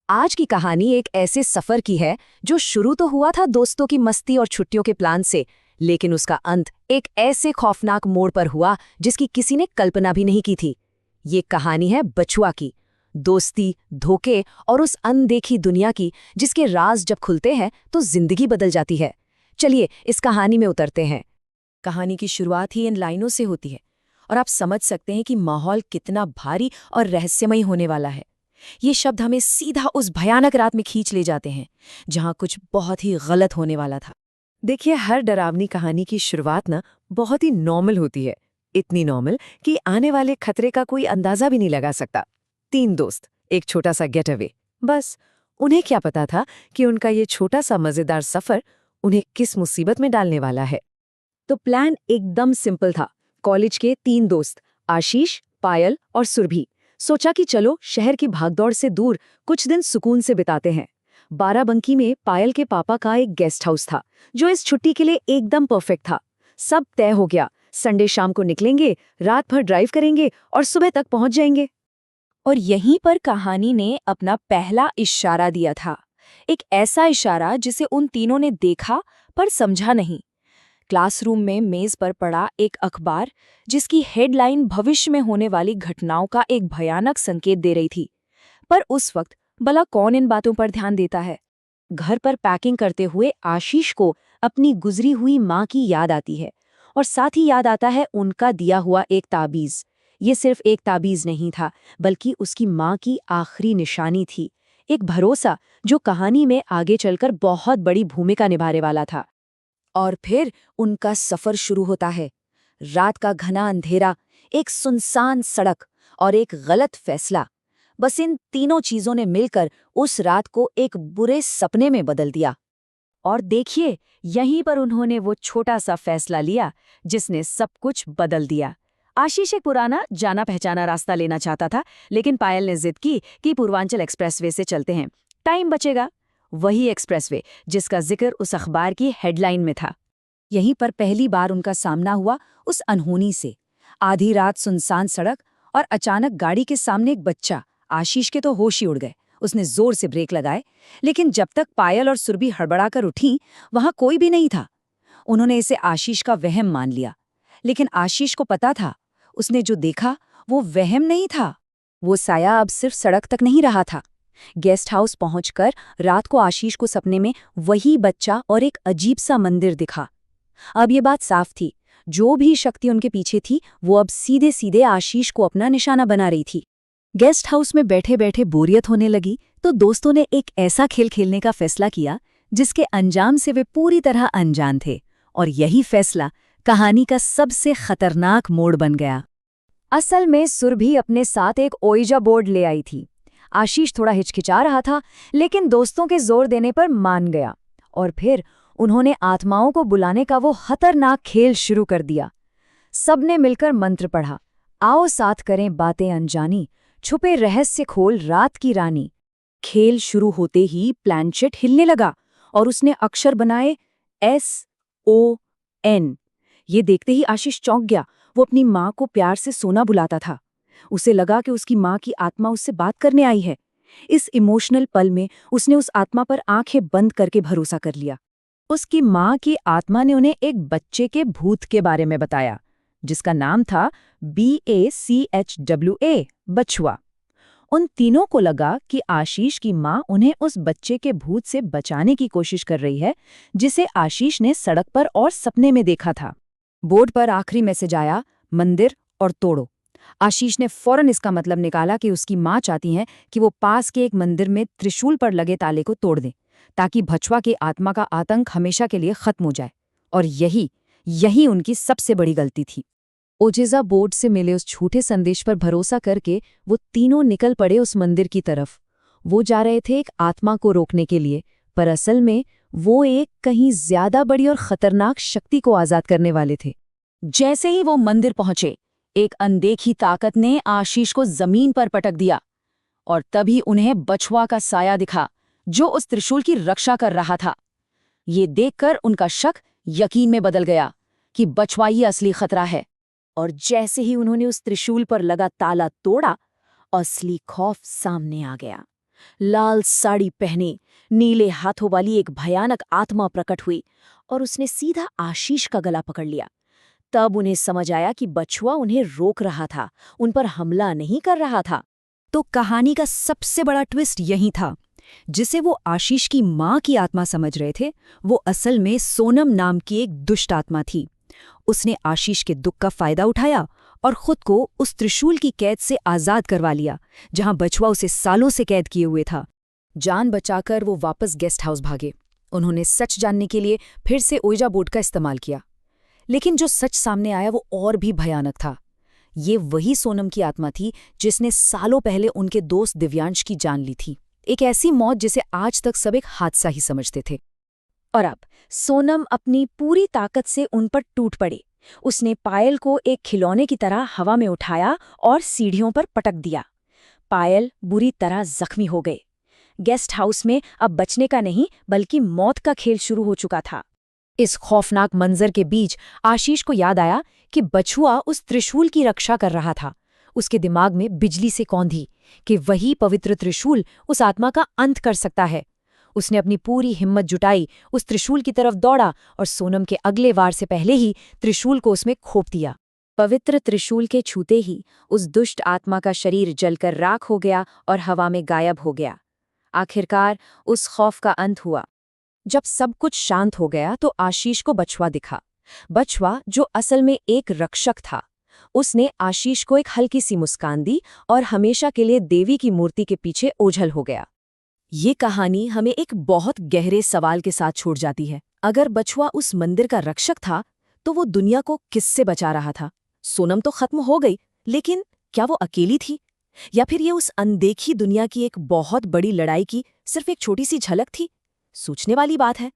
आज की कहानी एक ऐसे सफर की है जो शुरू तो हुआ था दोस्तों की मस्ती और छुट्टियों के प्लान से, लेकिन उसका अंत एक ऐसे खौफनाक मोड़ पर हुआ जिसकी किसी ने कल्पना भी नहीं की थी। ये कहानी है बछुआ की, दोस्ती, धोखे और उस अनदेखी दुनिया की जिसके राज जब खुलते हैं तो जिंदगी बदल जाती है। चलिए इस कहानी में उतरते हैं। कहानी की शुरुआत ही इन लाइनों से होती है और आप समझ सकते हैं कि माहौल कितना भारी और रहस्यमयी होने वाला है। ये शब्द हमें सीधा उस भयानक रात में खींच ले जाते हैं जहां कुछ बहुत ही गलत होने वाला था। देखिए, हर डरावनी कहानी की शुरुआत ना बहुत ही नॉर्मल होती है, इतनी नॉर्मल कि आने वाले खतरे का कोई अंदाजा भी नहीं लगा सकता। 3 दोस्त, एक छोटा सा गेट अवे, बस उन्हें क्या पता था कि उनका ये छोटा सा मजेदार सफर उन्हें किस मुसीबत में डालने वाला है। तो प्लान एकदम सिंपल था। कॉलेज के 3 दोस्त आशीष, पायल और सुरभि सोचा कि चलो शहर की भागदौड़ से दूर कुछ दिन सुकून से बिताते हैं। बाराबंकी में पायल के पापा का एक गेस्ट हाउस था जो इस छुट्टी के लिए एकदम परफेक्ट था। सब तय हो गया, संडे शाम को निकलेंगे, रात भर ड्राइव करेंगे और सुबह तक पहुंच जाएंगे। और यहीं पर कहानी ने अपना पहला इशारा दिया था, एक ऐसा इशारा जिसे उन तीनों ने देखा पर समझा नहीं। क्लासरूम में मेज पर पड़ा एक अखबार जिसकी हेडलाइन भविष्य में होने वाली घटनाओं का एक भयानक संकेत दे रही थी। पर उस वक्त भला कौन इन बातों पर ध्यान देता है। घर पर पैकिंग करते हुए आशीष को अपनी गुजरी हुई माँ की याद आती है और साथ ही याद आता है उनका दिया हुआ एक ताबीज। ये सिर्फ एक ताबीज नहीं था, बल्कि उसकी माँ की आखिरी निशानी थी, एक भरोसा जो कहानी में आगे चलकर बहुत बड़ी भूमिका निभाने वाला था। और फिर उनका सफर शुरू होता है। रात का घना अंधेरा, एक सुनसान सड़क और एक गलत फैसला, बस इन तीनों चीजों ने मिलकर उस रात को एक बुरे सपने में बदल दिया। और देखिए, यहीं पर उन्होंने वो छोटा सा फैसला लिया जिसने सब कुछ बदल दिया। आशीष एक पुराना जाना पहचाना रास्ता लेना चाहता था, लेकिन पायल ने जिद की कि पूर्वांचल एक्सप्रेसवे से चलते हैं, टाइम बचेगा। वही एक्सप्रेसवे जिसका जिक्र उस अखबार की हेडलाइन में था। यहीं पर पहली बार उनका सामना हुआ उस अनहोनी से। आधी रात, सुनसान सड़क और अचानक गाड़ी के सामने एक बच्चा। आशीष के तो होश ही उड़ गए। उसने जोर से ब्रेक लगाए, लेकिन जब तक पायल और सुरभि हड़बड़ाकर उठी, वहां कोई भी नहीं था। उन्होंने इसे आशीष का वहम मान लिया, लेकिन आशीष को पता था उसने जो देखा वो वहम नहीं था। वो साया अब सिर्फ सड़क तक नहीं रहा था। गेस्ट हाउस पहुंचकर रात को आशीष को सपने में वही बच्चा और एक अजीब सा मंदिर दिखा। अब ये बात साफ थी, जो भी शक्ति उनके पीछे थी वो अब सीधे सीधे आशीष को अपना निशाना बना रही थी। गेस्ट हाउस में बैठे बैठे बोरियत होने लगी तो दोस्तों ने एक ऐसा खेल खेलने का फैसला किया जिसके अंजाम से वे पूरी तरह अनजान थे। और यही फैसला कहानी का सबसे खतरनाक मोड़ बन गया। असल में सुरभि अपने साथ एक ओइजा बोर्ड ले आई थी। आशीष थोड़ा हिचकिचा रहा था, लेकिन दोस्तों के जोर देने पर मान गया। और फिर उन्होंने आत्माओं को बुलाने का वो खतरनाक खेल शुरू कर दिया। सबने मिलकर मंत्र पढ़ा, आओ साथ करें बातें अनजानी, छुपे रहस्य खोल रात की रानी। खेल शुरू होते ही प्लानचेट हिलने लगा और उसने अक्षर बनाए SON। ये देखते ही आशीष चौंक गया। वो अपनी माँ को प्यार से सोना बुलाता था। उसे लगा कि उसकी माँ की आत्मा उससे बात करने आई है। इस इमोशनल पल में उसने उस आत्मा पर आंखें बंद करके भरोसा कर लिया। उसकी माँ की आत्मा ने उन्हें एक बच्चे के भूत के बारे में बताया जिसका नाम था BACHWA, बछुआ। उन तीनों को लगा कि आशीष की माँ उन्हें उस बच्चे के भूत से बचाने की कोशिश कर रही है जिसे आशीष ने सड़क पर और सपने में देखा था। बोर्ड पर आखिरी मैसेज आया, मंदिर और तोड़ो। आशीष ने फौरन इसका मतलब निकाला कि उसकी माँ चाहती हैं कि वो पास के एक मंदिर में त्रिशूल पर लगे ताले को तोड़ दें ताकि बछुआ की आत्मा का आतंक हमेशा के लिए खत्म हो जाए। और यही उनकी सबसे बड़ी गलती थी। ओजेजा बोर्ड से मिले उस झूठे संदेश पर भरोसा करके वो तीनों निकल पड़े उस मंदिर की तरफ। वो जा रहे थे एक आत्मा को रोकने के लिए, पर असल में वो एक कहीं ज्यादा बड़ी और खतरनाक शक्ति को आजाद करने वाले थे। जैसे ही वो मंदिर पहुंचे, एक अनदेखी ताकत ने आशीष को जमीन पर पटक दिया और तभी उन्हें बछुआ का साया दिखा जो उस त्रिशूल की रक्षा कर रहा था। ये देखकर उनका शक यकीन में बदल गया कि बछुआ ही असली खतरा है। और जैसे ही उन्होंने उस त्रिशूल पर लगा ताला तोड़ा, असली खौफ सामने आ गया। लाल साड़ी पहने, नीले हाथों वाली एक भयानक आत्मा प्रकट हुई और उसने सीधा आशीष का गला पकड़ लिया। तब उन्हें समझ आया कि बछुआ उन्हें रोक रहा था, उन पर हमला नहीं कर रहा था। तो कहानी का सबसे बड़ा ट्विस्ट यही था। जिसे वो आशीष की माँ की आत्मा समझ रहे थे, वो असल में सोनम नाम की एक दुष्ट आत्मा थी। उसने आशीष के दुख का फायदा उठाया और खुद को उस त्रिशूल की कैद से आजाद करवा लिया, जहां बछुआ उसे सालों से कैद किए हुए था। जान बचाकर वो वापस गेस्ट हाउस भागे। उन्होंने सच जानने के लिए फिर से ओइजा बोर्ड का इस्तेमाल किया। लेकिन जो सच सामने आया वो और भी भयानक था। ये वही सोनम की आत्मा थी जिसने सालों पहले उनके दोस्त दिव्यांश की जान ली थी। एक ऐसी मौत जिसे आज तक सब एक हादसा ही समझते थे। और अब सोनम अपनी पूरी ताकत से उन पर टूट पड़ी। उसने पायल को एक खिलौने की तरह हवा में उठाया और सीढ़ियों पर पटक दिया। पायल बुरी तरह जख्मी हो गए। गेस्ट हाउस में अब बचने का नहीं बल्कि मौत का खेल शुरू हो चुका था। इस खौफनाक मंजर के बीच आशीष को याद आया कि बछुआ उस त्रिशूल की रक्षा कर रहा था। उसके दिमाग में बिजली से कौंधी कि वही पवित्र त्रिशूल उस आत्मा का अंत कर सकता है। उसने अपनी पूरी हिम्मत जुटाई, उस त्रिशूल की तरफ दौड़ा और सोनम के अगले वार से पहले ही त्रिशूल को उसमें खोप दिया। पवित्र त्रिशूल के छूते ही उस दुष्ट आत्मा का शरीर जलकर राख हो गया और हवा में गायब हो गया। आखिरकार उस खौफ का अंत हुआ। जब सब कुछ शांत हो गया तो आशीष को बछुआ दिखा। बछुआ जो असल में एक रक्षक था। उसने आशीष को एक हल्की सी मुस्कान दी और हमेशा के लिए देवी की मूर्ति के पीछे ओझल हो गया। ये कहानी हमें एक बहुत गहरे सवाल के साथ छोड़ जाती है। अगर बछुआ उस मंदिर का रक्षक था तो वो दुनिया को किससे बचा रहा था? सोनम तो खत्म हो गई, लेकिन क्या वो अकेली थी? या फिर ये उस अनदेखी दुनिया की एक बहुत बड़ी लड़ाई की सिर्फ एक छोटी सी झलक थी? सोचने वाली बात है।